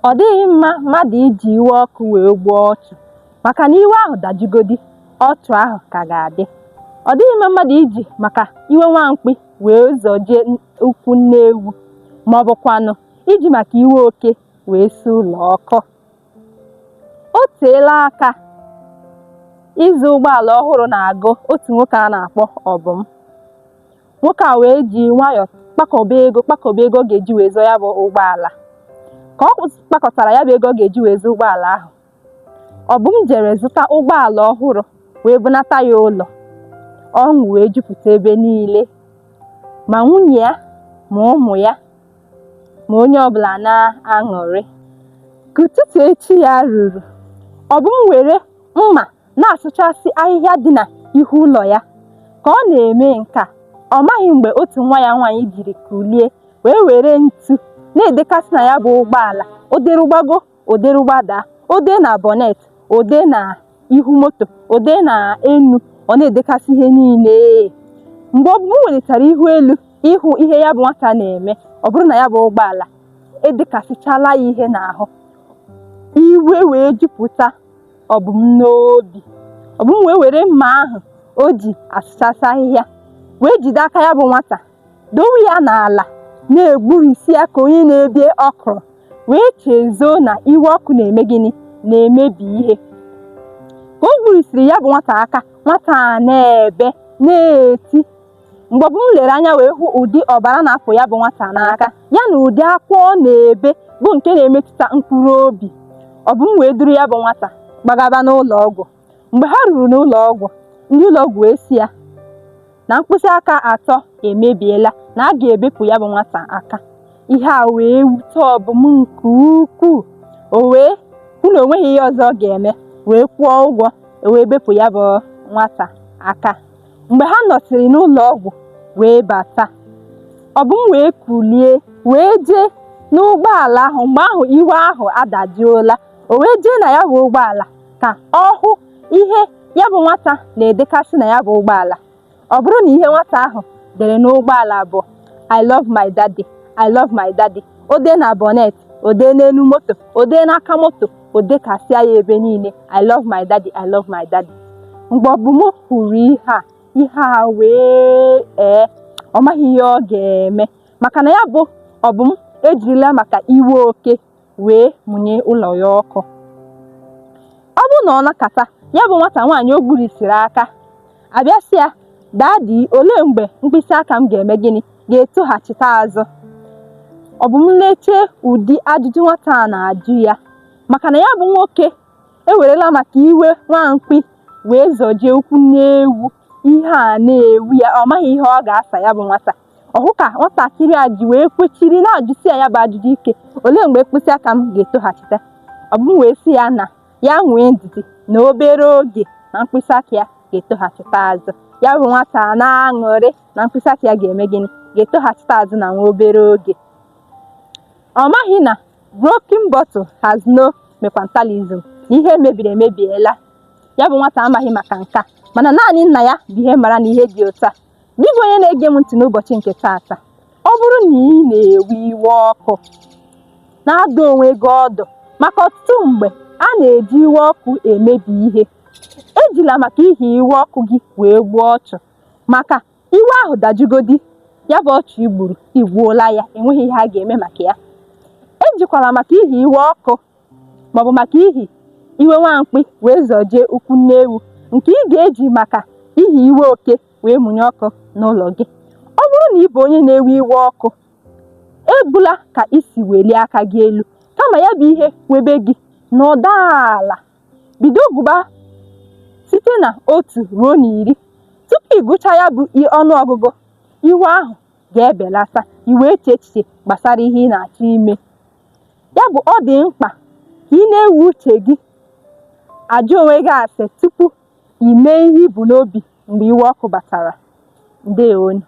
Ọ dịghị mma mmadụ iji iwe ọkụ wee gbuo ọchụ, maka na iwe ahụ dajugodi, ọchụ ahụ ka ga-adị. Ọ dịghị mma mmadụ iji maka iwe nwamkpi wee zọjee ụkwụ nne ewu, ma ọ bụkwanụ iji maka iwe oke wee si ụlọ ọkụ. O teela aka ịzụ ụgbọala ọhụrụ na-agụ otu nwoke a na-akpọ Obum. Nwoke a wee ji nwayọọ kpakọba ego ọ ga-eji wee zụọ ya bụ ụgbọala. Ka ọ kpakọtara ya bụ ego ọ ga-eji wee zụọ ụgbọala ahụ, Obum jere zụta ụgbọala ọhụrụ wee bunata ya ụlọ. Ọṅụ wee jupụta ebe niile, ma nwunye ya ma ụmụ ya ma onye ọbụla na-aṅụrị. Ka ụtụtụ echi ya ruru, Obum were mma na-asụchasị ahịhịa dị n'ihu ụlọ ya. Ka ọ na-eme nke a, ọ maghị mgbe otu nwa ya nwaanyị jiri kulie wee were ntu na-edekasị na ya bụ ụgbọala. Oderugbago, oderugbadaa, ode na bonet, ode na ihu moto, ode na enu, ọ na-edekasị ihe niile. Mgbe Obum welitara ihu elu ịhụ ihe ya bụ nwata na-eme, ọ bụrụ na ya bụ ụgbọala edekasịchala ya ihe n'ahụ, iwe wee jupụta Obum n'obi. Obum wee were mma ahụ o ji asụchasị ahịhịa wee jide aka ya bụ nwata, dowe ya n'ala, na-egburisi ya ka onye na-ebie ọkrọ, wee chezoo na iwe ọkụ na-eme gịnị, na-emebi ihe. Ka o gburisiri ya bụ nwata aka, nwata a na-ebe na-eti. Mgbe Obum lere anya wee hụ ụdị ọbara na-apụ ya bụ nwata n'aka, ya na ụdị akwa ọ na-ebe bụ nke na-emetụta mkpụrụ obi, Obum wee duru ya bụ nwata gbagaba n'ụlọ ọgwụ. Mgbe ha ruru n'ụlọ ọgwụ, ndị ụlọ ọgwụ wee sị ya na mkpịsị aka atọ emebiela, na a ga-ebepụ ya bụ nwata aka. Ihe a wee wute Obum nke ukwuu. O wee hụ na o nweghị ihe ọzọ ọ ga-eme, wee kwụọ ụgwọ, wee bepụ ya bụ nwata aka. Mgbe ha nọsịrị n'ụlọ ọgwụ wee bata, Obum wee kulie wee jee n'ụgbọala ahụ. Mgbe ahụ iwe ahụ adajụọla, o wee jee na ya bụ ụgbọala ka ọ hụ ihe ya bụ nwata na-edekasị na ya bụ ụgbọala. Ọ bụrụ na ihe nwata ahụ dere n'ụgbọala bụ I love my daddy, I love my daddy, ode na bonet, ode n'elu moto, ode n'aka moto, odekasịa ya ebe niile, I love my daddy, I love my daddy. Mgbe Obum hụrụ ihe a wee ọ maghị ihe ọ ga-eme, maka na ya bụ Obum ejirila maka iwe oke wee mụnye ụlọ ya ọkụ. Ọ bụ na ọ nakata, ya bụ nwata nwaanyị o gburisiri aka abịasị ya, "Daddy, olee mgbe mkpịsị aka m ga-eme gịnị, ga-etoghachite azụ?" Obum leche ụdị ajụjụ nwata a na-ajụ ya, maka na ya bụ nwoke ewerela maka iwe nwamkpi wee zọjee ụkwụ n'ewu. Ihe a na-ewu ya, ọ maghị ihe ọ ga-asa ya bụ nwata. Ọ hụ ka nwatakịrị a ji wee kwechiri na-ajụsi ya bụ ajụjụ ike, olee mgbe mkpịsị aka m ga-etoghachite? Obum wee sị ya na ya nwee ndidi, na obere oge na mkpịsị aka ya ga-etoghachite azụ. Ya bụ nwata na-aṅụrị na mkpịsị aka ya ga-eme gịnị, ga-etoghachite azụ na nwa obere oge. Ọ maghị na broken bottle has no mercantilism, na ihe mebiri emebiela. Ya bụ nwata amaghị maka nke a, mana naanị nna ya bụ ihe mara na ihe dị otu a. Gị bụ onye na-ege m ntị n'ụbọchị nke taata, ọ bụrụ na ị na-ewe iwe ọkụ, na-adụ onwe gị ọdụ, maka ọtụtụ mgbe a na-eji iwe ọkụ emebi ihe. Ejila maka ihe iwe ọkụ gị wee gbuo ọchụ, maka iwe ahụ dajugodi, ya bụ ọchụ igburu igbuola ya, enweghị ihe a ga-eme maka ya. Ejikwala maka ihe iwe ọkụ maọbụ maka ihe iwe nwamkpi wee zọjee ụkwụ nneewu, nke ị ga-eji maka ihe iwe oke wee mụnye ọkụ n'ụlọ gị. Ọ bụrụ na ị bụ onye na-ewe iwe ọkụ, egbula ka isi welie aka gị elu, kama ya bụ ihe webe gị n'ọdọ ala. Bido gụba site na 1 ruo na 10. Tupu ị gụcha ya bụ ọnụọgụgụ, iwe ahụ ga-ebelata, iwe eche echiche gbasara ihe ị na-achọ ime. Ya bụ ọ dị mkpa ka ị na-ewe uche gị, ajụ onwe gị ase tupu ime ihe ibu n'obi mgbe iwe ọkụ batara. Ndeewonu.